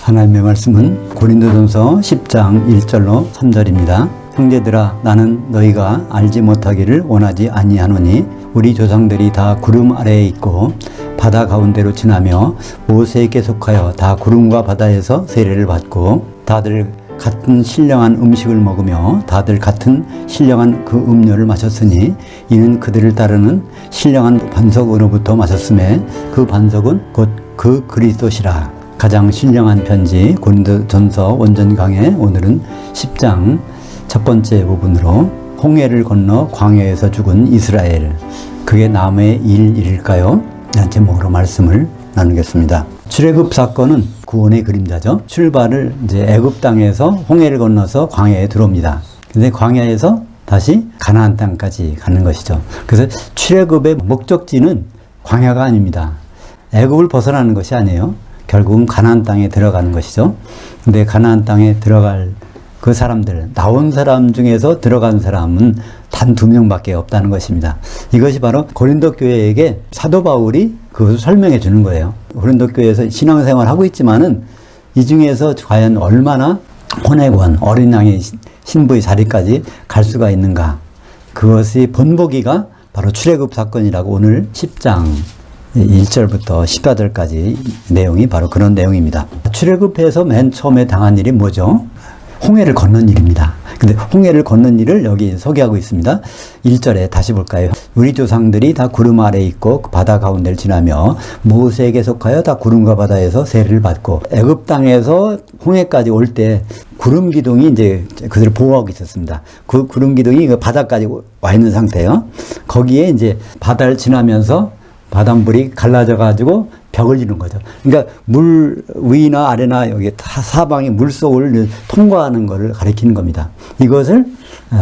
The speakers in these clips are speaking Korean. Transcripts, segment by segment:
하나님의 말씀은 고린도전서 10장 1절로 3절입니다. 형제들아, 나는 너희가 알지 못하기를 원하지 아니하노니 우리 조상들이 다 구름 아래에 있고 바다 가운데로 지나며 모세에게 속하여 다 구름과 바다에서 세례를 받고 다들 같은 신령한 음식을 먹으며 다들 같은 신령한 그 음료를 마셨으니 이는 그들을 따르는 신령한 반석으로부터 마셨음에 그 반석은 곧 그 그리스도시라. 가장 신령한 편지 고린도전서 원전 강의 오늘은 10장 첫 번째 부분으로 홍해를 건너 광야에서 죽은 이스라엘, 그게 남의 일일까요? 라는 제목으로 말씀을 나누겠습니다. 출애굽 사건은 구원의 그림자죠. 출발을 이제 애굽 땅에서 홍해를 건너서 광야에 들어옵니다. 근데 광야에서 다시 가나안 땅까지 가는 것이죠. 그래서 출애굽의 목적지는 광야가 아닙니다. 애굽을 벗어나는 것이 아니에요. 결국은 가나안 땅에 들어가는 것이죠. 근데 가나안 땅에 들어갈 그 사람들, 나온 사람 중에서 들어간 사람은 단 2명밖에 없다는 것입니다. 이것이 바로 고린도 교회에게 사도 바울이 그것을 설명해 주는 거예요. 고린도 교회에서 신앙생활을 하고 있지만은 이 중에서 과연 얼마나 혼외권, 어린 양의 신부의 자리까지 갈 수가 있는가. 그것이 본보기가 바로 출애굽 사건이라고 오늘 10장 1절부터 14절까지 내용이 바로 그런 내용입니다. 출애굽해서 맨 처음에 당한 일이 뭐죠? 홍해를 건넌 일입니다. 근데 홍해를 건넌 일을 여기 소개하고 있습니다. 1절에 다시 볼까요? 우리 조상들이 다 구름 아래에 있고 바다 가운데를 지나며 모세에게 속하여 다 구름과 바다에서 세례를 받고 애굽 땅에서 홍해까지 올 때 구름 기둥이 이제 그들을 보호하고 있었습니다. 그 구름 기둥이 그 바다까지 와 있는 상태예요. 거기에 이제 바다를 지나면서 바닷물이 갈라져 가지고 벽을 이룬 거죠. 그러니까 물 위나 아래나 여기 사방의 물속을 통과하는 것을 가리키는 겁니다. 이것을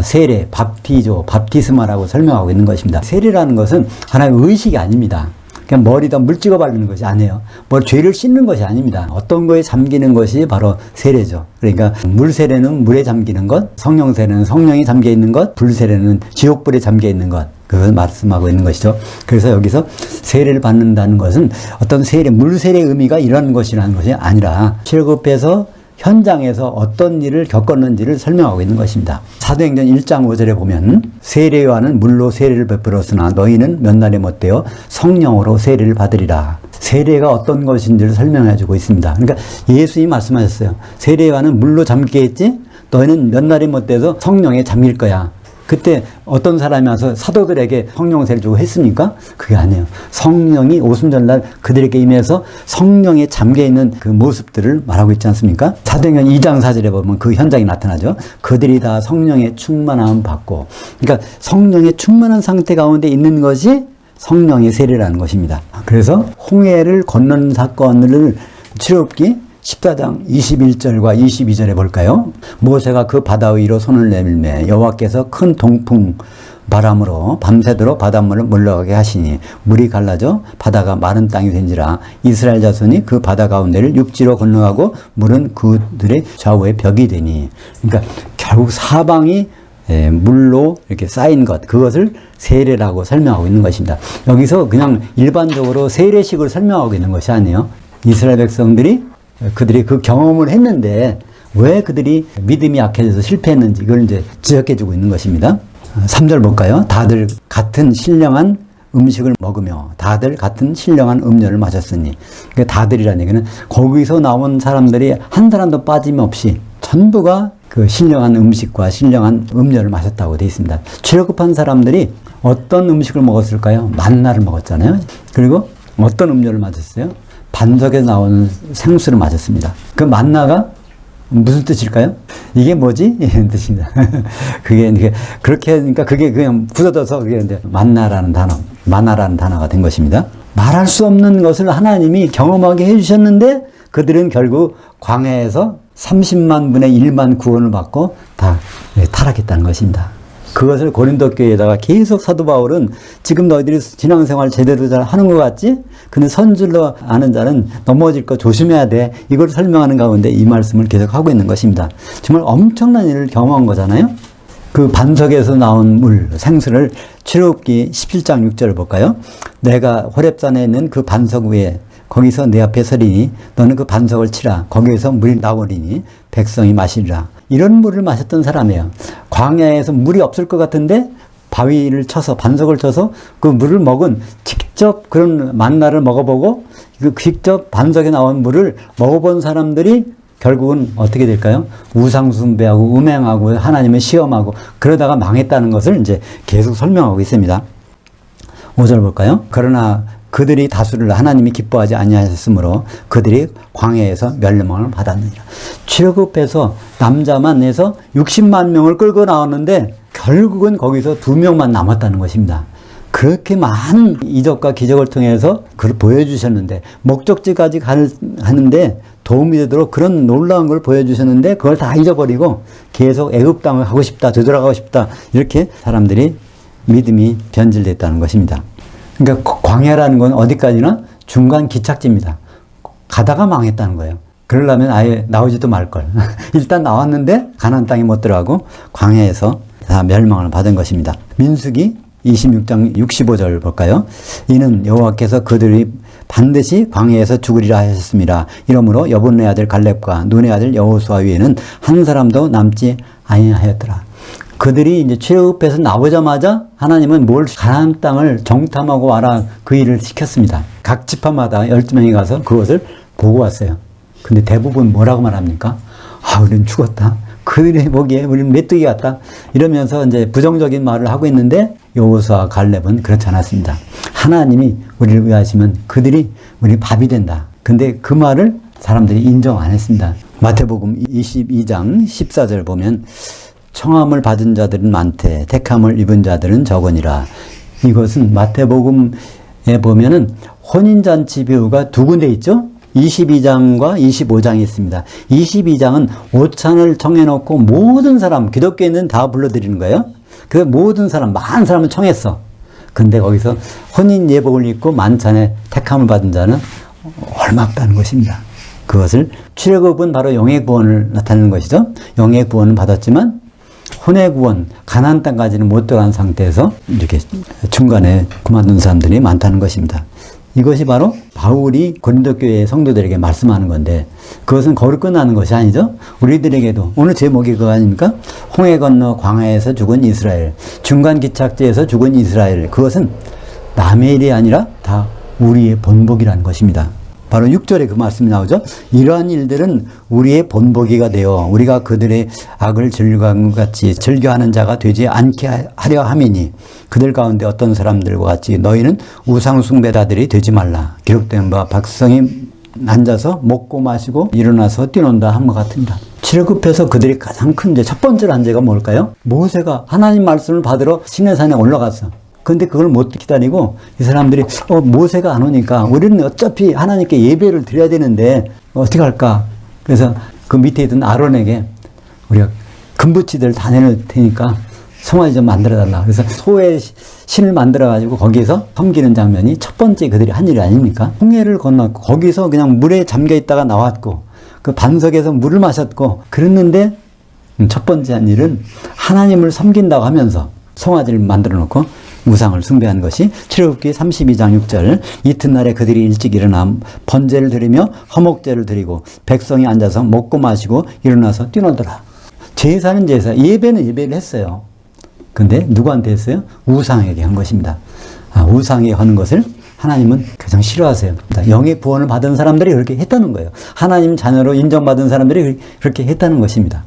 세례, 밥티조, 밥티스마라고 설명하고 있는 것입니다. 세례라는 것은 하나의 의식이 아닙니다. 그냥 머리에다 물 찍어 바르는 것이 아니에요. 뭐 죄를 씻는 것이 아닙니다. 어떤 거에 잠기는 것이 바로 세례죠. 그러니까 물 세례는 물에 잠기는 것, 성령 세례는 성령이 잠겨 있는 것, 불 세례는 지옥불에 잠겨 있는 것. 그걸 말씀하고 있는 것이죠. 그래서 여기서 세례를 받는다는 것은 어떤 세례, 물 세례의 의미가 이런 것이라는 것이 아니라 출애굽해서 현장에서 어떤 일을 겪었는지를 설명하고 있는 것입니다. 사도행전 1장 5절에 보면 세례요한은 물로 세례를 베풀었으나 너희는 몇 날에 못되어 성령으로 세례를 받으리라. 세례가 어떤 것인지를 설명해 주고 있습니다. 그러니까 예수님이 말씀하셨어요. 세례요한은 물로 잠기게 했지 너희는 몇 날이 못돼서 성령에 잠길 거야. 그때 어떤 사람이 와서 사도들에게 성령 세례를 주고 했습니까? 그게 아니에요. 성령이 오순절날 그들에게 임해서 성령에 잠겨있는 그 모습들을 말하고 있지 않습니까? 사도행전 2장 4절에 보면 그 현장이 나타나죠. 그들이 다 성령의 충만함을 받고, 그러니까 성령의 충만한 상태 가운데 있는 것이 성령의 세례라는 것입니다. 그래서 홍해를 건너는 사건을 출애굽기 14장 21절과 22절에 볼까요? 모세가 그 바다 위로 손을 내밀매 여호와께서 큰 동풍 바람으로 밤새도록 바닷물을 물러가게 하시니 물이 갈라져 바다가 마른 땅이 된지라. 이스라엘 자손이 그 바다 가운데를 육지로 건너가고 물은 그들의 좌우에 벽이 되니. 그러니까 결국 사방이 물로 이렇게 쌓인 것, 그것을 세례라고 설명하고 있는 것입니다. 여기서 그냥 일반적으로 세례식을 설명하고 있는 것이 아니에요. 이스라엘 백성들이 그들이 그 경험을 했는데 왜 그들이 믿음이 약해져서 실패했는지 이걸 이제 지적해 주고 있는 것입니다. 3절 볼까요? 다들 같은 신령한 음식을 먹으며 다들 같은 신령한 음료를 마셨으니. 그러니까 다들이라는 얘기는 거기서 나온 사람들이 한 사람도 빠짐없이 전부가 그 신령한 음식과 신령한 음료를 마셨다고 되어 있습니다. 출애굽한 사람들이 어떤 음식을 먹었을까요? 만나를 먹었잖아요. 그리고 어떤 음료를 마셨어요? 반석에서 나오는 생수를 마셨습니다. 그 만나가 무슨 뜻일까요? 이게 뭐지? 이런 뜻입니다. 그게 그렇게 하니까 그게 그냥 굳어져서 그게 이제 만나라는 단어, 만나라는 단어가 된 것입니다. 말할 수 없는 것을 하나님이 경험하게 해주셨는데 그들은 결국 광야에서 30만 분의 1만 구원을 받고 다 타락했다는 것입니다. 그것을 고린도 교회에다가 계속 사도 바울은 지금 너희들이 신앙생활 제대로 잘 하는 것 같지? 근데 선줄로 아는 자는 넘어질 거 조심해야 돼. 이걸 설명하는 가운데 이 말씀을 계속 하고 있는 것입니다. 정말 엄청난 일을 경험한 거잖아요. 그 반석에서 나온 물, 생수를 출애굽기 17장 6절을 볼까요? 내가 호렙산에 있는 그 반석 위에 거기서 내 앞에 서리니 너는 그 반석을 치라. 거기에서 물이 나오리니 백성이 마시리라. 이런 물을 마셨던 사람이에요. 광야에서 물이 없을 것 같은데 바위를 쳐서 반석을 쳐서 그 물을 먹은, 직접 그런 만나를 먹어보고 그 직접 반석에 나온 물을 먹어본 사람들이 결국은 어떻게 될까요? 우상숭배하고 음행하고 하나님을 시험하고 그러다가 망했다는 것을 이제 계속 설명하고 있습니다. 5절 볼까요? 그러나 그들이 다수를 하나님이 기뻐하지 아니하셨으므로 그들이 광야에서 멸망을 받았느니라. 출애굽해서 남자만 내서 60만 명을 끌고 나왔는데 결국은 거기서 2명만 남았다는 것입니다. 그렇게 많은 이적과 기적을 통해서 그걸 보여주셨는데, 목적지까지 가는데 도움이 되도록 그런 놀라운 걸 보여주셨는데 그걸 다 잊어버리고 계속 애굽 땅을 가고 싶다, 되돌아가고 싶다, 이렇게 사람들이 믿음이 변질됐다는 것입니다. 그러니까 광야라는 건 어디까지나 중간 기착지입니다. 가다가 망했다는 거예요. 그러려면 아예 나오지도 말걸. 일단 나왔는데 가나안 땅에 못 들어가고 광야에서 다 멸망을 받은 것입니다. 민수기 26장 65절 볼까요? 이는 여호와께서 그들이 반드시 광야에서 죽으리라 하셨습니다. 이러므로 여분의 아들 갈렙과 눈의 아들 여호수아 외에는 한 사람도 남지 아니하였더라. 그들이 이제 출애굽해서 나오자마자 하나님은 가나안 땅을 정탐하고 와라, 그 일을 시켰습니다. 각 지파마다 12명이 가서 그것을 보고 왔어요. 근데 대부분 뭐라고 말합니까? 우리는 죽었다. 그들이 보기에 우리는 메뚜기 같다. 이러면서 이제 부정적인 말을 하고 있는데 여호수아 갈렙은 그렇지 않았습니다. 하나님이 우리를 위하시면 그들이 우리 밥이 된다. 근데 그 말을 사람들이 인정 안 했습니다. 마태복음 22장 14절 보면 청함을 받은 자들은 많되 택함을 입은 자들은 적으니라. 이것은 마태복음에 보면은 혼인잔치 비유가 두 군데 있죠? 22장과 25장이 있습니다. 22장은 오찬을 정해놓고 모든 사람, 기독교인은 다 불러드리는 거예요. 그 모든 사람, 많은 사람을 청했어. 근데 거기서 혼인 예복을 입고 만찬에 택함을 받은 자는 얼마 없다는 것입니다. 그것을 출애굽은 바로 영의 구원을 나타내는 것이죠. 영의 구원은 받았지만 혼의 구원, 가나안 땅까지는 못 들어간 상태에서 이렇게 중간에 그만둔 사람들이 많다는 것입니다. 이것이 바로 바울이 고린도 교회 성도들에게 말씀하는 건데, 그것은 거기로 끝나는 것이 아니죠. 우리들에게도 오늘 제목이 그거 아닙니까? 홍해 건너 광야에서 죽은 이스라엘, 중간 기착지에서 죽은 이스라엘. 그것은 남의 일이 아니라 다 우리의 본복이라는 것입니다. 바로 6절에 그 말씀이 나오죠. 이러한 일들은 우리의 본보기가 되어 우리가 그들의 악을 즐겨한 것 같이 즐겨하는 자가 되지 않게 하려 함이니 그들 가운데 어떤 사람들과 같이 너희는 우상숭배자들이 되지 말라. 기록된 바 백성이 앉아서 먹고 마시고 일어나서 뛰논다 함과 같습니다. 출애굽해서 그들이 가장 큰 첫 번째 난제가 뭘까요? 모세가 하나님 말씀을 받으러 시내산에 올라갔어. 근데 그걸 못 기다리고 이 사람들이 모세가 안 오니까 우리는 어차피 하나님께 예배를 드려야 되는데 어떻게 할까? 그래서 그 밑에 있던 아론에게 우리가 금붙이들 다 내놓을 테니까 송아지 좀 만들어달라. 그래서 소의 신을 만들어가지고 거기에서 섬기는 장면이 첫 번째 그들이 한 일이 아닙니까? 홍해를 건넜고 거기서 그냥 물에 잠겨 있다가 나왔고 그 반석에서 물을 마셨고 그랬는데 첫 번째 한 일은 하나님을 섬긴다고 하면서 송아지를 만들어 놓고 우상을 숭배한 것이 출애굽기 32장 6절 이튿날에 그들이 일찍 일어나 번제를 드리며 화목제를 드리고 백성이 앉아서 먹고 마시고 일어나서 뛰놀더라. 제사는 제사, 예배는 예배를 했어요. 근데 누구한테 했어요? 우상에게 한 것입니다. 우상에 하는 것을 하나님은 가장 싫어하세요. 영의 구원을 받은 사람들이 그렇게 했다는 거예요. 하나님 자녀로 인정받은 사람들이 그렇게 했다는 것입니다.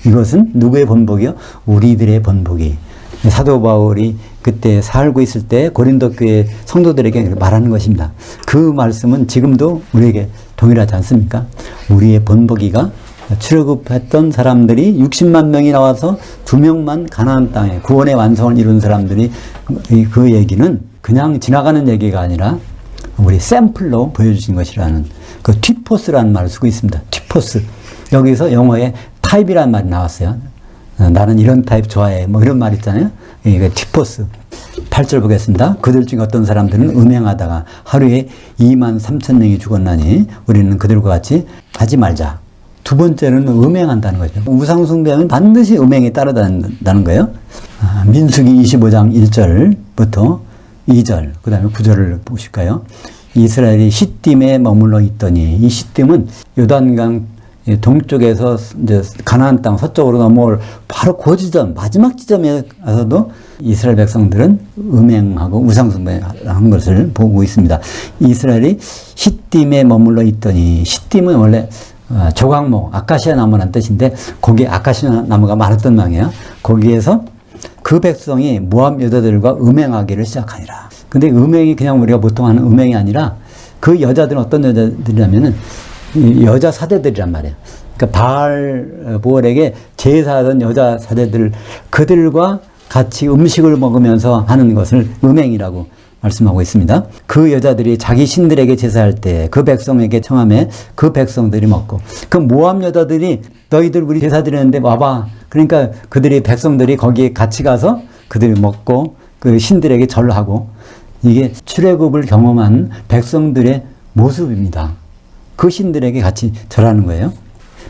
이것은 누구의 본복이요? 우리들의 본복이. 사도 바울이 그때 살고 있을 때 고린도 교회 성도들에게 말하는 것입니다. 그 말씀은 지금도 우리에게 동일하지 않습니까? 우리의 본보기가 출애굽했던 사람들이 60만 명이 나와서 2명만 가나안 땅에 구원의 완성을 이룬 사람들이 그 얘기는 그냥 지나가는 얘기가 아니라 우리 샘플로 보여주신 것이라는 그 튀포스라는 말을 쓰고 있습니다. 튀포스. 여기서 영어에 타입이라는 말이 나왔어요. 나는 이런 타입 좋아해. 뭐 이런 말 있잖아요. 이게 튀포스. 8절 보겠습니다. 그들 중에 어떤 사람들은 음행하다가 하루에 2만 3천 명이 죽었나니 우리는 그들과 같이 하지 말자. 두 번째는 음행한다는 거죠. 우상숭배하면 반드시 음행에 따라다닌다는 거예요. 민수기 25장 1절부터 2절, 그 다음에 9절을 보실까요? 이스라엘이 시딤에 머물러 있더니, 이 시딤은 요단강 동쪽에서 이제 가나안 땅 서쪽으로 넘어올 바로 그 지점, 마지막 지점에 가서도 이스라엘 백성들은 음행하고 우상숭배한 것을 보고 있습니다. 이스라엘이 시딤에 머물러 있더니, 시딤은 원래 조각목, 아카시아 나무라는 뜻인데, 거기에 아카시아 나무가 많았던 모양이에요. 거기에서 그 백성이 모압 여자들과 음행하기를 시작하니라. 근데 음행이 그냥 우리가 보통 하는 음행이 아니라, 그 여자들은 어떤 여자들이냐면은 여자 사제들이란 말이에요. 그러니까 바알 보엘에게 제사하던 여자 사제들, 그들과 같이 음식을 먹으면서 하는 것을 음행이라고 말씀하고 있습니다. 그 여자들이 자기 신들에게 제사할 때 그 백성에게 청하매 그 백성들이 먹고, 그 모압 여자들이 너희들 우리 제사 드리는데 와봐. 그러니까 그들이 백성들이 거기에 같이 가서 그들이 먹고 그 신들에게 절하고, 이게 출애굽을 경험한 백성들의 모습입니다. 그 신들에게 같이 절하는 거예요.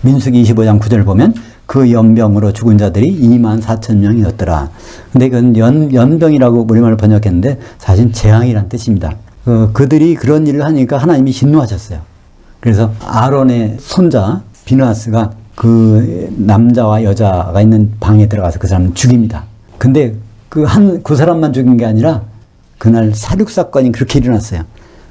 민수기 25장 9절 보면 그 연병으로 죽은 자들이 24,000명이었더라. 근데 그건 연병이라고 우리말로 번역했는데 사실 재앙이란 뜻입니다. 그들이 그런 일을 하니까 하나님이 진노하셨어요. 그래서 아론의 손자 비느하스가 그 남자와 여자가 있는 방에 들어가서 그 사람을 죽입니다. 근데 그 사람만 죽인 게 아니라 그날 살육 사건이 그렇게 일어났어요.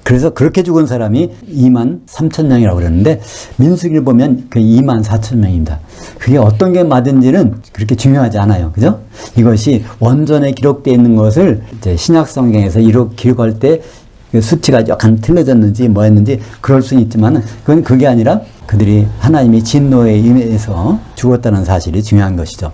그래서 그렇게 죽은 사람이 23,000명이라고 그러는데, 민수기를 보면 그 24,000명입니다. 그게 어떤 게 맞은지는 그렇게 중요하지 않아요. 그죠? 이것이 원전에 기록되어 있는 것을 이제 신약 성경에서 기록할 때 수치가 약간 틀려졌는지 뭐 했는지 그럴 수는 있지만, 그건 그게 아니라 그들이 하나님의 진노에 임해서 죽었다는 사실이 중요한 것이죠.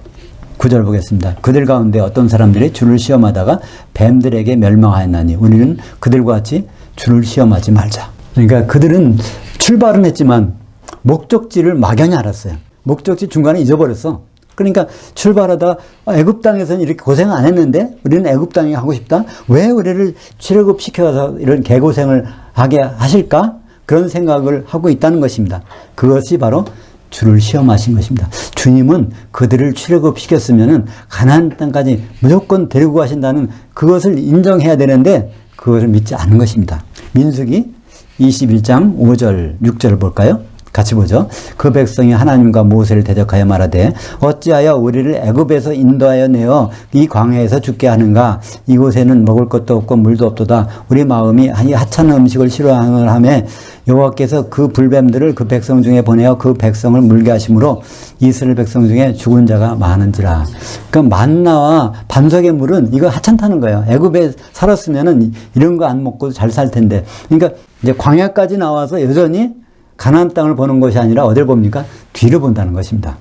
9절 보겠습니다. 그들 가운데 어떤 사람들이 주를 시험하다가 뱀들에게 멸망하였나니 우리는 그들과 같이 주를 시험하지 말자. 그러니까 그들은 출발은 했지만 목적지를 막연히 알았어요. 목적지 중간에 잊어버렸어. 그러니까 출발하다 애굽 땅에서는 이렇게 고생 안 했는데 우리는 애굽 땅에 가고 싶다. 왜 우리를 출애굽 시켜서 이런 개고생을 하게 하실까? 그런 생각을 하고 있다는 것입니다. 그것이 바로 주를 시험하신 것입니다. 주님은 그들을 출애굽 시켰으면은 가나안 땅까지 무조건 데리고 가신다는 그것을 인정해야 되는데 그것을 믿지 않은 것입니다. 민수기 21장 5절 6절을 볼까요? 같이 보죠. 그 백성이 하나님과 모세를 대적하여 말하되 어찌하여 우리를 애굽에서 인도하여 내어 이 광야에서 죽게 하는가? 이곳에는 먹을 것도 없고 물도 없도다. 우리 마음이 이 하찮은 음식을 싫어하며 여호와께서 그 불뱀들을 그 백성 중에 보내어 그 백성을 물게 하심으로 이스라엘 백성 중에 죽은 자가 많은지라. 그러니까 만나와 반석의 물은 이거 하찮다는 거예요. 애굽에 살았으면은 이런 거 안 먹고 잘 살 텐데. 그러니까 이제 광야까지 나와서 여전히 가나안 땅을 보는 것이 아니라 어딜 봅니까? 뒤를 본다는 것입니다.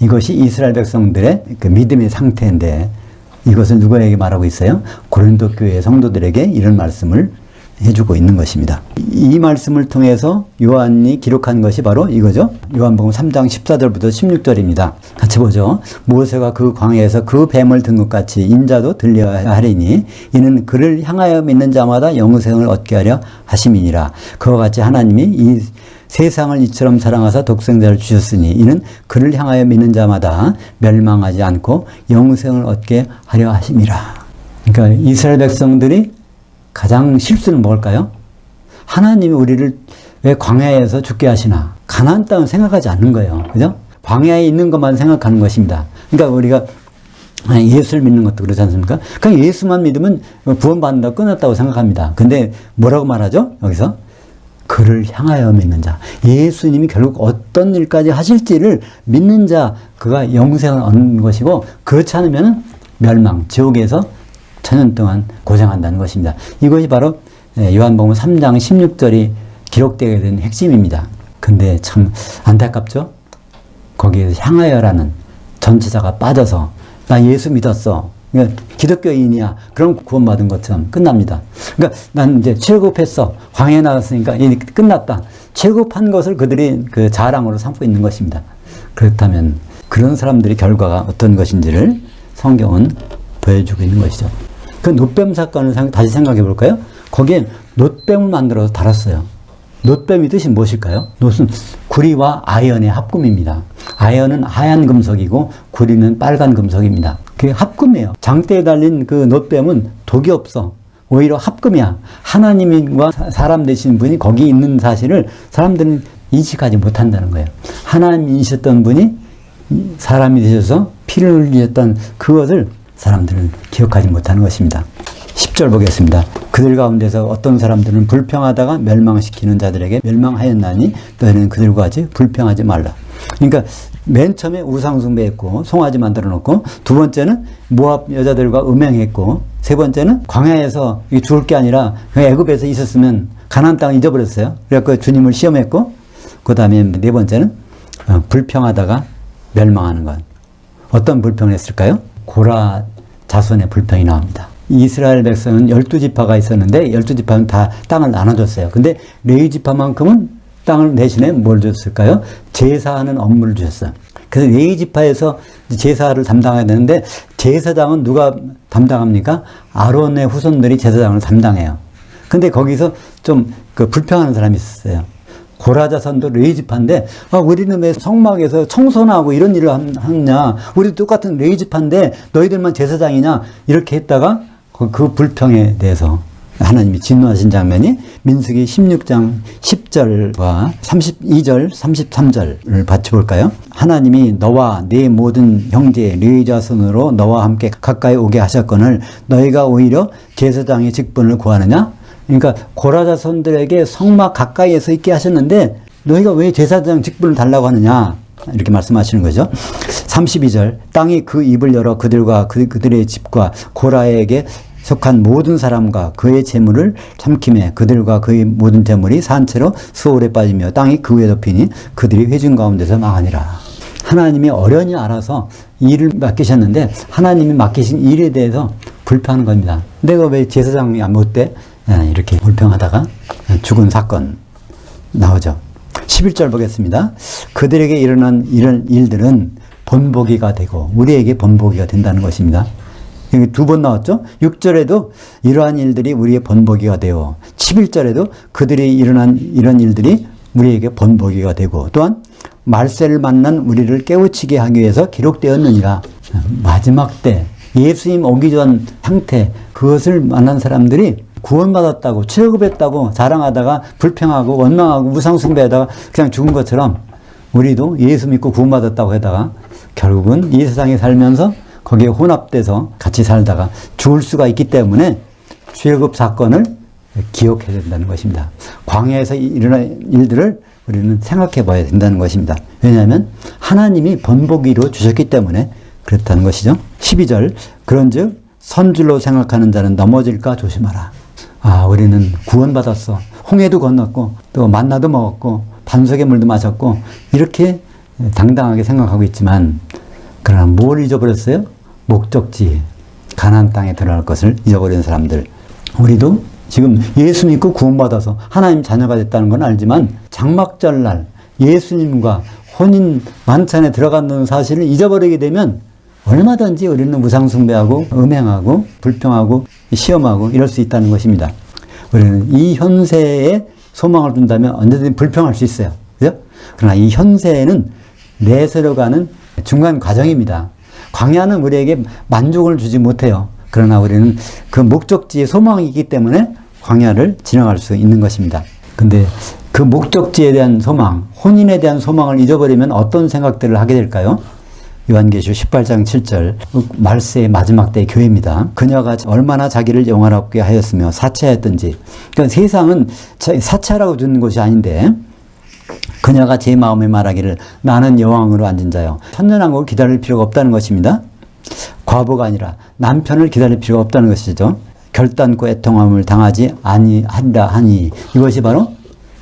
이것이 이스라엘 백성들의 그 믿음의 상태인데, 이것을 누구에게 말하고 있어요? 고린도 교회 성도들에게 이런 말씀을 해주고 있는 것입니다. 이 말씀을 통해서 요한이 기록한 것이 바로 이거죠. 요한복음 3장 14절부터 16절입니다. 같이 보죠. 모세가 그 광야에서 그 뱀을 든 것 같이 인자도 들려야 하리니 이는 그를 향하여 믿는 자마다 영생을 얻게 하려 하심이니라. 그와 같이 하나님이 이 세상을 이처럼 사랑하사 독생자를 주셨으니 이는 그를 향하여 믿는 자마다 멸망하지 않고 영생을 얻게 하려 하심이라. 그러니까 이스라엘 백성들이 가장 실수는 뭘까요? 하나님이 우리를 왜 광야에서 죽게 하시나? 가나안 땅을 생각하지 않는 거예요. 그죠? 광야에 있는 것만 생각하는 것입니다. 그러니까 우리가 예수를 믿는 것도 그렇지 않습니까? 그냥 예수만 믿으면 구원받는다고 끝났다고 생각합니다. 근데 뭐라고 말하죠? 여기서? 그를 향하여 믿는 자. 예수님이 결국 어떤 일까지 하실지를 믿는 자, 그가 영생을 얻는 것이고, 그렇지 않으면 멸망, 지옥에서 천년 동안 고생한다는 것입니다. 이것이 바로 요한복음 3장 16절이 기록되게 된 핵심입니다. 근데 참 안타깝죠? 거기에서 향하여라는 전치사가 빠져서 나 예수 믿었어. 그러니까 기독교인이야. 그럼 구원받은 것처럼 끝납니다. 그러니까 난 이제 출애굽했어. 광야에 나갔으니까 이제 끝났다. 출애굽한 것을 그들이 그 자랑으로 삼고 있는 것입니다. 그렇다면 그런 사람들의 결과가 어떤 것인지를 성경은 보여주고 있는 것이죠. 그 놋뱀 사건을 다시 생각해 볼까요? 거기에 놋뱀을 만들어서 달았어요. 놋뱀의 뜻이 무엇일까요? 놋은 구리와 아연의 합금입니다. 아연은 하얀 금속이고 구리는 빨간 금속입니다. 그게 합금이에요. 장대에 달린 그 놋뱀은 독이 없어. 오히려 합금이야. 하나님과 사람 되신 분이 거기 있는 사실을 사람들은 인식하지 못한다는 거예요. 하나님이셨던 분이 사람이 되셔서 피를 흘리셨던 그것을 사람들은 기억하지 못하는 것입니다. 10절 보겠습니다. 그들 가운데서 어떤 사람들은 불평하다가 멸망시키는 자들에게 멸망하였나니 너희는 그들과 같이 불평하지 말라. 그러니까 맨 처음에 우상숭배했고 송아지 만들어 놓고, 두 번째는 모압 여자들과 음행했고, 세 번째는 광야에서 죽을 게 아니라 그냥 애굽에서 있었으면 가나안 땅을 잊어버렸어요. 그래서 주님을 시험했고, 그 다음에 네 번째는 불평하다가 멸망하는 것. 어떤 불평을 했을까요? 고라 자손의 불평이 나옵니다. 이스라엘 백성은 12지파가 있었는데 12지파는 다 땅을 나눠줬어요. 근데 레위 지파만큼은 땅을 대신에 뭘 줬을까요? 제사하는 업무를 주셨어요. 그래서 레위 지파에서 제사를 담당해야 되는데 제사장은 누가 담당합니까? 아론의 후손들이 제사장을 담당해요. 근데 거기서 좀 불평하는 사람이 있었어요. 고라 자손도 레위 지파인데 우리는 왜 성막에서 청소하고 이런 일을 하느냐, 우리도 똑같은 레위 지파인데 너희들만 제사장이냐, 이렇게 했다가 그 불평에 대해서 하나님이 진노하신 장면이 민수기 16장 10절과 32절, 33절을 같이 볼까요? 하나님이 너와 네 모든 형제 레위 자손으로 너와 함께 가까이 오게 하셨거늘 너희가 오히려 제사장의 직분을 구하느냐? 그러니까 고라 자손들에게 성막 가까이에서 있게 하셨는데 너희가 왜 제사장 직분을 달라고 하느냐? 이렇게 말씀하시는 거죠. 32절 땅이 그 입을 열어 그들과 그들의 집과 고라에게 속한 모든 사람과 그의 재물을 삼킴해 그들과 그의 모든 재물이 산채로 수월에 빠지며 땅이 그 위에 덮이니 그들이 회중 가운데서 망하니라. 하나님이 어련히 알아서 일을 맡기셨는데 하나님이 맡기신 일에 대해서 불평하는 겁니다. 내가 왜 제사장이 못 돼? 이렇게 불평하다가 죽은 사건 나오죠. 11절 보겠습니다. 그들에게 일어난 이런 일들은 본보기가 되고 우리에게 본보기가 된다는 것입니다. 여기 두 번 나왔죠. 6절에도 이러한 일들이 우리의 본보기가 되어 11절에도 그들이 일어난 이런 일들이 우리에게 본보기가 되고 또한 말세를 만난 우리를 깨우치게 하기 위해서 기록되었느니라. 마지막 때 예수님 오기 전 상태, 그것을 만난 사람들이 구원받았다고 취업했다고 자랑하다가 불평하고 원망하고 우상숭배하다가 그냥 죽은 것처럼 우리도 예수 믿고 구원받았다고 하다가 결국은 이 세상에 살면서 거기에 혼합돼서 같이 살다가 죽을 수가 있기 때문에 취업 사건을 기억해야 된다는 것입니다. 광야에서 일어난 일들을 우리는 생각해 봐야 된다는 것입니다. 왜냐하면 하나님이 본보기로 주셨기 때문에 그렇다는 것이죠. 12절 그런즉 선줄로 생각하는 자는 넘어질까 조심하라. 우리는 구원받았어. 홍해도 건넜고 또 만나도 먹었고 반석의 물도 마셨고 이렇게 당당하게 생각하고 있지만 그러나 뭘 잊어버렸어요? 목적지 가나안 땅에 들어갈 것을 잊어버린 사람들. 우리도 지금 예수 믿고 구원받아서 하나님 자녀가 됐다는 건 알지만 장막절날 예수님과 혼인 만찬에 들어간다는 사실을 잊어버리게 되면 얼마든지 우리는 우상숭배하고 음행하고 불평하고 시험하고 이럴 수 있다는 것입니다. 우리는 이 현세에 소망을 둔다면 언제든지 불평할 수 있어요. 그죠? 그러나 이 현세에는 내세로가는 중간 과정입니다. 광야는 우리에게 만족을 주지 못해요. 그러나 우리는 그 목적지에 소망이 있기 때문에 광야를 지나갈 수 있는 것입니다. 근데 그 목적지에 대한 소망, 혼인에 대한 소망을 잊어버리면 어떤 생각들을 하게 될까요? 요한계시록 18장 7절 말세의 마지막 때의 교회입니다. 그녀가 얼마나 자기를 영화롭게 하였으며 사치하였던지. 그러니까 세상은 사치하라고 주는 것이 아닌데 그녀가 제 마음에 말하기를 나는 여왕으로 앉은 자요. 천년왕국을 기다릴 필요가 없다는 것입니다. 과부가 아니라 남편을 기다릴 필요가 없다는 것이죠. 결단코 애통함을 당하지 아니하리라 하니 이것이 바로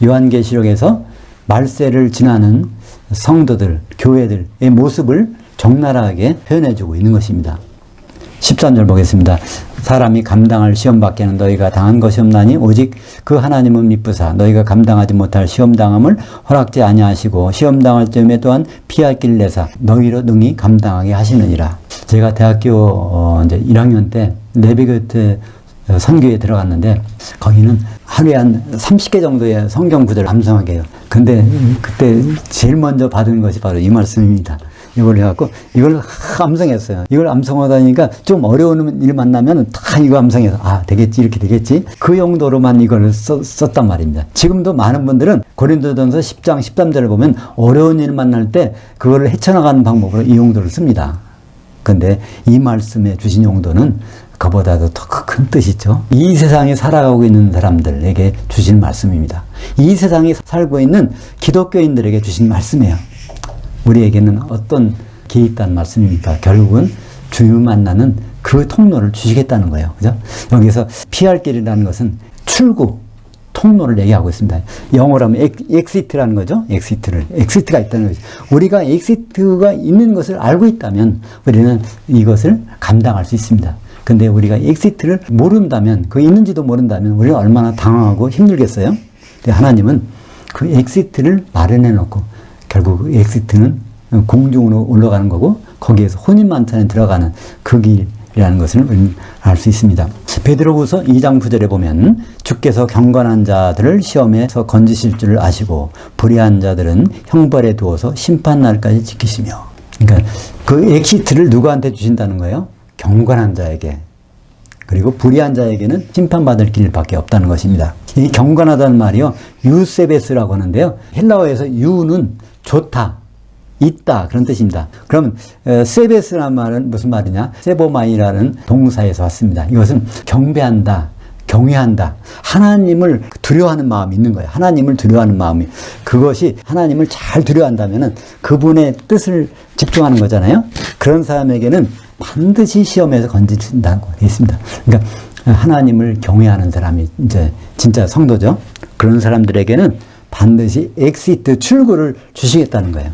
요한계시록에서 말세를 지나는 성도들, 교회들의 모습을 적나라하게 표현해주고 있는 것입니다. 13절 보겠습니다. 사람이 감당할 시험 밖에는 너희가 당한 것이 없나니 오직 그 하나님은 미쁘사 너희가 감당하지 못할 시험당함을 허락지 아니하시고 시험당할 즈음에 또한 피할 길을 내사 너희로 능히 감당하게 하시느니라. 제가 대학교 이제 1학년 때 내비교회 선교에 들어갔는데 거기는 하루에 한 30개 정도의 성경 구절을 암송하게 해요. 근데 그때 제일 먼저 받은 것이 바로 이 말씀입니다. 이걸 해갖고 이걸 암송했어요. 이걸 암송하다 보니까 좀 어려운 일 만나면 다 이거 암송해서 되겠지 이렇게 되겠지 그 용도로만 이걸 썼단 말입니다. 지금도 많은 분들은 고린도전서 10장 13절을 보면 어려운 일 만날 때 그거를 헤쳐나가는 방법으로 이 용도를 씁니다. 근데 이 말씀에 주신 용도는 그보다도 더 큰 뜻이죠. 이 세상에 살아가고 있는 사람들에게 주신 말씀입니다. 이 세상에 살고 있는 기독교인들에게 주신 말씀이에요. 우리에게는 어떤 게 있다는 말씀입니까? 결국은 주님 만나는 그 통로를 주시겠다는 거예요. 그죠? 여기서 피할 길이라는 것은 출구, 통로를 얘기하고 있습니다. 영어로 하면 엑시트라는 거죠. 엑시트가 있다는 거죠. 우리가 엑시트가 있는 것을 알고 있다면 우리는 이것을 감당할 수 있습니다. 근데 우리가 엑시트를 모른다면, 그 있는지도 모른다면 우리가 얼마나 당황하고 힘들겠어요? 근데 하나님은 그 엑시트를 마련해 놓고 결국 그 엑시트는 공중으로 올라가는 거고 거기에서 혼인만찬에 들어가는 그 길이라는 것을 알 수 있습니다. 베드로후서 2장 9절에 보면 주께서 경건한 자들을 시험에서 건지실 줄을 아시고 불의한 자들은 형벌에 두어서 심판날까지 지키시며, 그러니까 그 엑시트를 누구한테 주신다는 거예요? 경건한 자에게. 그리고 불의한 자에게는 심판받을 길밖에 없다는 것입니다. 이 경건하다는 말이요, 유세베스라고 하는데요, 헬라어에서 유는 좋다, 있다, 그런 뜻입니다. 그럼 세베스라는 말은 무슨 말이냐? 세보마이라는 동사에서 왔습니다. 이것은 경배한다, 경외한다, 하나님을 두려워하는 마음이 있는 거예요. 하나님을 두려워하는 마음이, 그것이 하나님을 잘 두려워한다면 그분의 뜻을 집중하는 거잖아요. 그런 사람에게는 반드시 시험에서 건지신다고 되어 있습니다. 그러니까 하나님을 경외하는 사람이 이제 진짜 성도죠. 그런 사람들에게는 반드시 엑시트, 출구를 주시겠다는 거예요.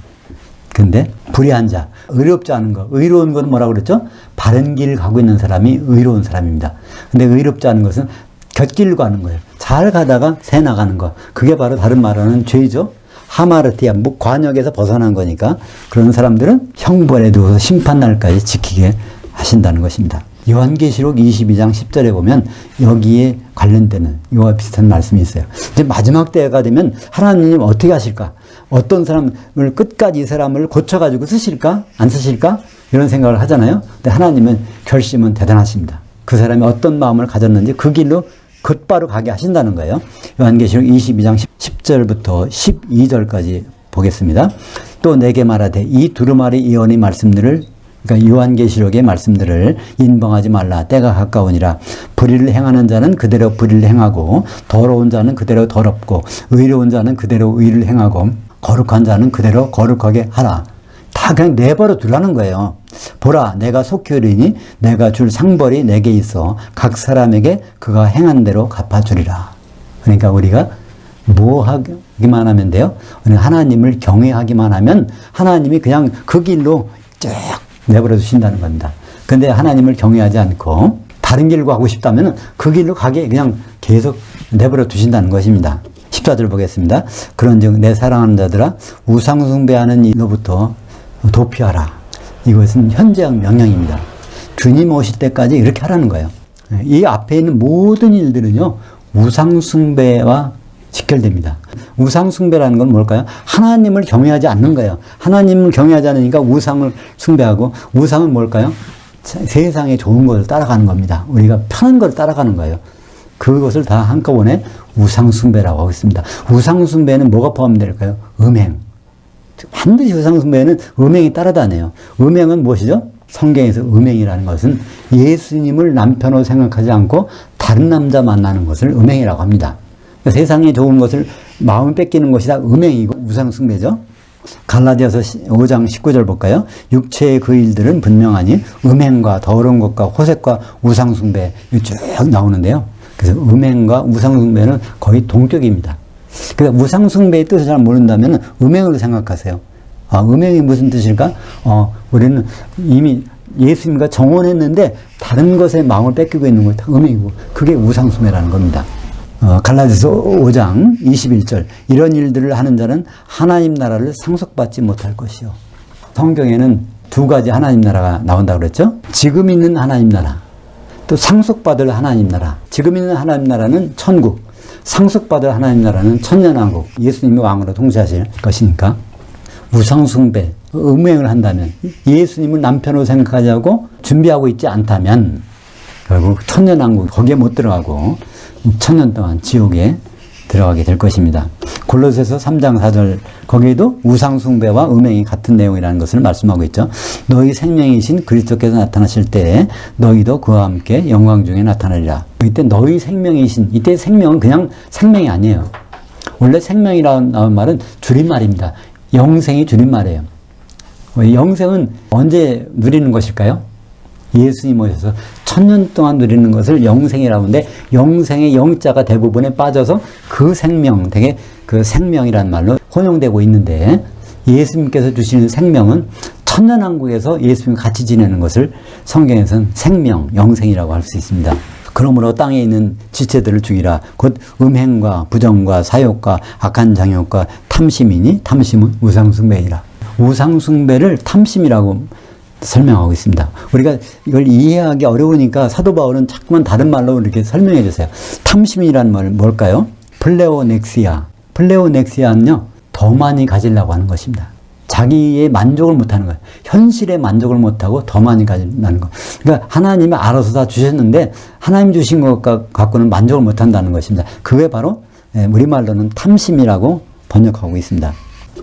근데 불의한 자, 의롭지 않은 거, 의로운 건 뭐라고 그랬죠? 바른 길 가고 있는 사람이 의로운 사람입니다. 근데 의롭지 않은 것은 곁길 가는 거예요. 잘 가다가 새 나가는 거. 그게 바로 다른 말로는 죄죠. 하마르티아, 관역에서 벗어난 거니까 그런 사람들은 형벌에 두어서 심판날까지 지키게 하신다는 것입니다. 요한계시록 22장 10절에 보면 여기에 관련되는 이와 비슷한 말씀이 있어요. 이제 마지막 때가 되면 하나님 어떻게 하실까? 어떤 사람을 끝까지 이 사람을 고쳐가지고 쓰실까? 안 쓰실까? 이런 생각을 하잖아요. 근데 하나님은 결심은 대단하십니다. 그 사람이 어떤 마음을 가졌는지 그 길로 곧바로 가게 하신다는 거예요. 요한계시록 22장 10절부터 12절까지 보겠습니다. 또 내게 말하되 이 두루마리 예언의 말씀들을, 그러니까 요한계시록의 말씀들을 인봉하지 말라. 때가 가까우니라. 불의를 행하는 자는 그대로 불의를 행하고 더러운 자는 그대로 더럽고 의로운 자는 그대로 의를 행하고 거룩한 자는 그대로 거룩하게 하라. 다 그냥 내버려 두라는 거예요. 보라, 내가 속히 이르니 내가 줄 상벌이 내게 있어 각 사람에게 그가 행한 대로 갚아주리라. 그러니까 우리가 뭐 하기만 하면 돼요? 하나님을 경외하기만 하면 하나님이 그냥 그 길로 쭉 내버려 두신다는 겁니다. 근데 하나님을 경외하지 않고 다른 길로 가고 싶다면 그 길로 가게 그냥 계속 내버려 두신다는 것입니다. 14절 보겠습니다. 그런즉 내 사랑하는 자들아, 우상 숭배하는 이로부터 도피하라. 이것은 현재형 명령입니다. 주님 오실 때까지 이렇게 하라는 거예요. 이 앞에 있는 모든 일들은요, 우상 숭배와 직결됩니다. 우상 숭배라는 건 뭘까요? 하나님을 경외하지 않는 거예요. 하나님을 경외하지 않으니까 우상을 숭배하고, 우상은 뭘까요? 세상에 좋은 것을 따라가는 겁니다. 우리가 편한 걸 따라가는 거예요. 그것을 다 한꺼번에 우상 숭배라고 하고 있습니다. 우상 숭배는 뭐가 포함될까요? 음행. 반드시 우상 숭배는 음행이 따라다녀요. 음행은 무엇이죠? 성경에서 음행이라는 것은 예수님을 남편으로 생각하지 않고 다른 남자 만나는 것을 음행이라고 합니다. 그러니까 세상에 좋은 것을 마음을 뺏기는 것이 다 음행이고 우상 숭배죠. 갈라디아서 5장 19절 볼까요? 육체의 그 일들은 분명하니 음행과 더러운 것과 호색과 우상 숭배 쭉 나오는데요. 그래서 음행과 우상 숭배는 거의 동격입니다. 그래서 우상 숭배의 뜻을 잘 모른다면 음행으로 생각하세요. 음행이 무슨 뜻일까? 우리는 이미 예수님과 정혼했는데 다른 것에 마음을 뺏기고 있는 거 다 음행이고, 그게 우상 숭배라는 겁니다. 갈라디아서 5장 21절, 이런 일들을 하는 자는 하나님 나라를 상속받지 못할 것이요. 성경에는 두 가지 하나님 나라가 나온다고 그랬죠. 지금 있는 하나님 나라, 또 상속받을 하나님 나라. 지금 있는 하나님 나라는 천국, 상속받을 하나님 나라는 천년왕국, 예수님이 왕으로 통치하실 것이니까 우상 숭배, 음행을 한다면, 예수님을 남편으로 생각하지 하고 준비하고 있지 않다면 결국 천년왕국 거기에 못 들어가고 천년 동안 지옥에 들어가게 될 것입니다. 골로새서 3장 4절 거기에도 우상숭배와 음행이 같은 내용이라는 것을 말씀하고 있죠. 너희 생명이신 그리스도께서 나타나실 때 너희도 그와 함께 영광 중에 나타나리라. 이때 너희 생명이신, 이때 생명은 그냥 생명이 아니에요. 원래 생명이라는 말은 줄임말입니다. 영생이 줄임말이에요. 영생은 언제 누리는 것일까요? 예수님 오셔서 천년 동안 누리는 것을 영생이라고 하는데, 영생의 영자가 대부분에 빠져서 그 생명, 되게 그 생명이라는 말로 혼용되고 있는데, 예수님께서 주시는 생명은 천년왕국에서 예수님과 같이 지내는 것을 성경에서는 생명, 영생이라고 할 수 있습니다. 그러므로 땅에 있는 지체들을 죽이라. 곧 음행과 부정과 사욕과 악한 장욕과 탐심이니 탐심은 우상숭배이라. 우상숭배를 탐심이라고 설명하고 있습니다. 우리가 이걸 이해하기 어려우니까 사도 바울은 자꾸만 다른 말로 이렇게 설명해 주세요. 탐심이란 말 뭘까요? 플레오넥시아. 플레오넥시아는요, 더 많이 가지려고 하는 것입니다. 자기의 만족을 못하는 거예요. 현실의 만족을 못하고 더 많이 가지려는 거. 그러니까 하나님이 알아서 다 주셨는데 하나님 주신 것 갖고는 만족을 못한다는 것입니다. 그게 바로 우리말로는 탐심이라고 번역하고 있습니다.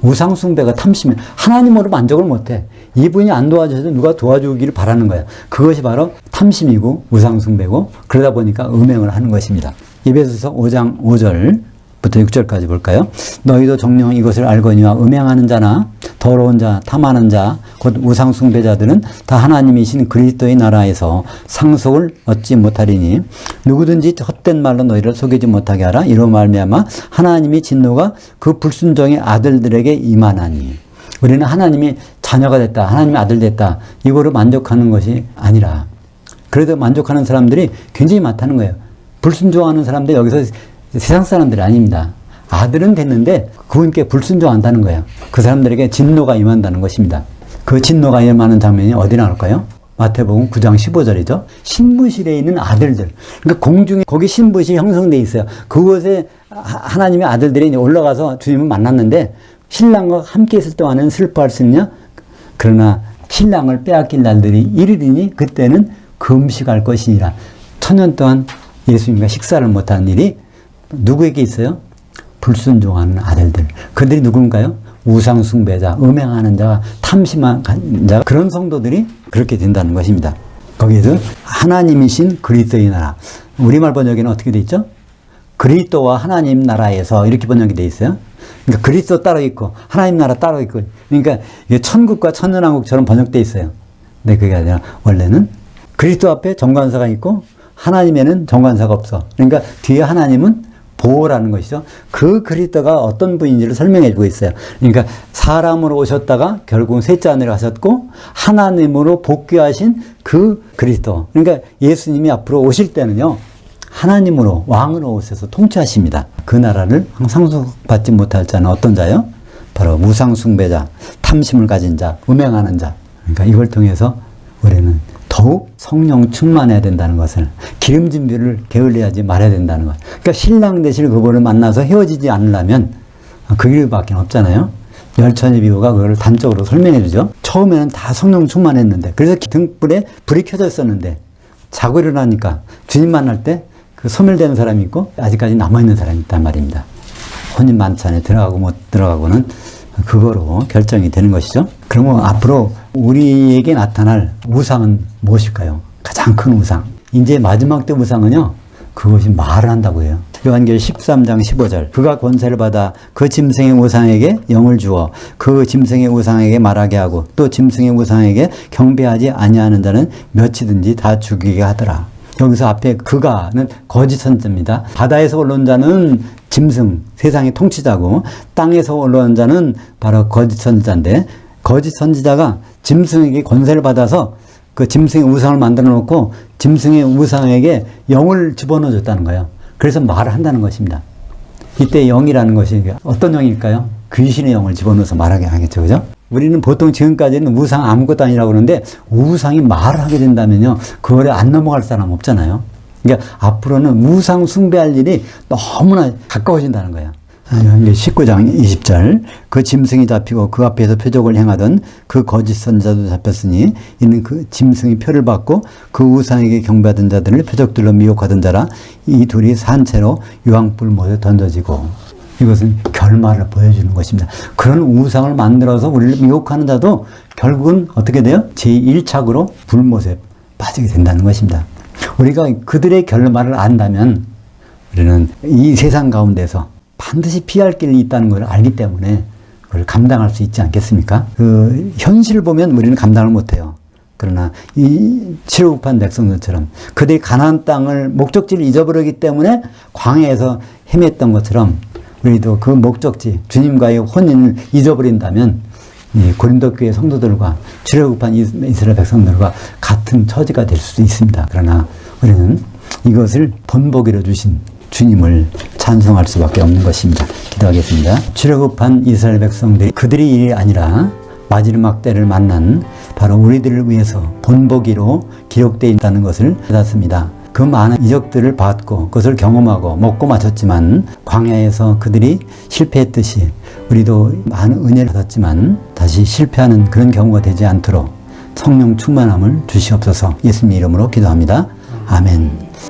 우상숭배가 탐심이에요. 하나님으로 만족을 못해. 이분이 안 도와줘서 누가 도와주기를 바라는 거예요. 그것이 바로 탐심이고 우상숭배고, 그러다 보니까 음행을 하는 것입니다. 에베소서 5장 5절부터 6절까지 볼까요? 너희도 정녕 이것을 알거니와 음행하는 자나 더러운 자, 탐하는 자, 곧 우상숭배자들은 다 하나님이신 그리스도의 나라에서 상속을 얻지 못하리니 누구든지 헛된 말로 너희를 속이지 못하게 하라. 이로 말미암아 하나님의 진노가 그 불순종의 아들들에게 임하나니. 우리는 하나님이 자녀가 됐다, 하나님의 아들 됐다, 이거로 만족하는 것이 아니라, 그래도 만족하는 사람들이 굉장히 많다는 거예요. 불순종하는 사람들 여기서 세상 사람들이 아닙니다. 아들은 됐는데 그분께 불순종한다는 거예요. 그 사람들에게 진노가 임한다는 것입니다. 그 진노가 임하는 장면이 어디 나올까요? 마태복음 9장 15절이죠. 신부실에 있는 아들들. 그러니까 공중에 거기 신부실이 형성되어 있어요. 그곳에 하나님의 아들들이 올라가서 주님을 만났는데, 신랑과 함께 있을 동안은 슬퍼할 수 있냐? 그러나 신랑을 빼앗길 날들이 이르리니 그때는 금식할 것이니라. 천년 동안 예수님과 식사를 못하는 일이 누구에게 있어요? 불순종하는 아들들. 그들이 누군가요? 우상숭배자, 음행하는 자가, 탐심한 자, 그런 성도들이 그렇게 된다는 것입니다. 거기에서 하나님이신 그리스도의 나라. 우리말 번역에는 어떻게 돼 있죠? 그리스도와 하나님 나라에서, 이렇게 번역이 돼 있어요. 그러니까 그리스도 따로 있고 하나님 나라 따로 있고, 그러니까 이게 천국과 천년왕국처럼 번역돼 있어요. 근데 그게 아니라 원래는 그리스도 앞에 정관사가 있고 하나님에는 정관사가 없어. 그러니까 뒤에 하나님은 보호라는 것이죠. 그 그리스도가 어떤 분인지를 설명해 주고 있어요. 그러니까 사람으로 오셨다가 결국은 셋째 하늘에 가셨고 하나님으로 복귀하신 그 그리스도. 그러니까 예수님이 앞으로 오실 때는요, 하나님으로 왕으로 오셔서 통치하십니다. 그 나라를 상속받지 못할 자는 어떤 자요? 바로 우상숭배자, 탐심을 가진 자, 음행하는 자. 그러니까 이걸 통해서 우리는 더욱 성령 충만해야 된다는 것을, 기름진 비를 게을리하지 말아야 된다는 것. 그러니까 신랑 되실 그분을 만나서 헤어지지 않으려면 그 길밖에 없잖아요. 열천의 비유가 그걸 단적으로 설명해 주죠. 처음에는 다 성령 충만했는데, 그래서 등불에 불이 켜져 있었는데 자고 일어나니까 주님 만날 때 그 소멸되는 사람이 있고 아직까지 남아있는 사람이 있단 말입니다. 혼인 만찬에 들어가고 못 들어가고는 그거로 결정이 되는 것이죠. 그러면 앞으로 우리에게 나타날 우상은 무엇일까요? 가장 큰 우상. 이제 마지막 때 우상은요, 그것이 말을 한다고 해요. 요한계시록 13장 15절. 그가 권세를 받아 그 짐승의 우상에게 영을 주어 그 짐승의 우상에게 말하게 하고 또 짐승의 우상에게 경배하지 아니하는 자는 몇이든지 다 죽이게 하더라. 여기서 앞에 그가는 거짓 선지자입니다. 바다에서 올라온 자는 짐승, 세상의 통치자고, 땅에서 올라온 자는 바로 거짓 선지자인데, 거짓 선지자가 짐승에게 권세를 받아서 그 짐승의 우상을 만들어 놓고 짐승의 우상에게 영을 집어넣어 줬다는 거예요. 그래서 말을 한다는 것입니다. 이때 영이라는 것이 어떤 영일까요? 귀신의 영을 집어넣어서 말하게 하겠죠. 그죠? 우리는 보통 지금까지는 우상 아무것도 아니라고 그러는데, 우상이 말을 하게 된다면요, 그거를 안 넘어갈 사람 없잖아요. 그러니까 앞으로는 우상 숭배할 일이 너무나 가까워진다는 거예요. 요한계시록 19장 20절 그 짐승이 잡히고 그 앞에서 표적을 행하던 그 거짓 선자도 잡혔으니 이는 그 짐승이 표를 받고 그 우상에게 경배하던 자들을 표적들로 미혹하던 자라. 이 둘이 산채로 유황불 못에 던져지고. 이것은 결말을 보여주는 것입니다. 그런 우상을 만들어서 우리를 미혹하는 자도 결국은 어떻게 돼요? 제1착으로 불못에 빠지게 된다는 것입니다. 우리가 그들의 결말을 안다면 우리는 이 세상 가운데서 반드시 피할 길이 있다는 걸 알기 때문에 그걸 감당할 수 있지 않겠습니까? 그 현실을 보면 우리는 감당을 못해요. 그러나 이 치료급한 백성들처럼 그들이 가나안 땅을 목적지를 잊어버리기 때문에 광야에서 헤맸던 것처럼 우리도 그 목적지 주님과의 혼인을 잊어버린다면 이 고린도 교회 성도들과 출애굽한 이스라엘 백성들과 같은 처지가 될 수도 있습니다. 그러나 우리는 이것을 본보기로 주신 주님을 찬송할 수밖에 없는 것입니다. 기도하겠습니다. 출애굽한 이스라엘 백성들이 그들이 일이 아니라 마지막 때를 만난 바로 우리들을 위해서 본보기로 기록되어 있다는 것을 깨닫습니다. 그 많은 이적들을 받고 그것을 경험하고 먹고 마셨지만 광야에서 그들이 실패했듯이 우리도 많은 은혜를 받았지만 다시 실패하는 그런 경우가 되지 않도록 성령 충만함을 주시옵소서. 예수님 이름으로 기도합니다. 아멘.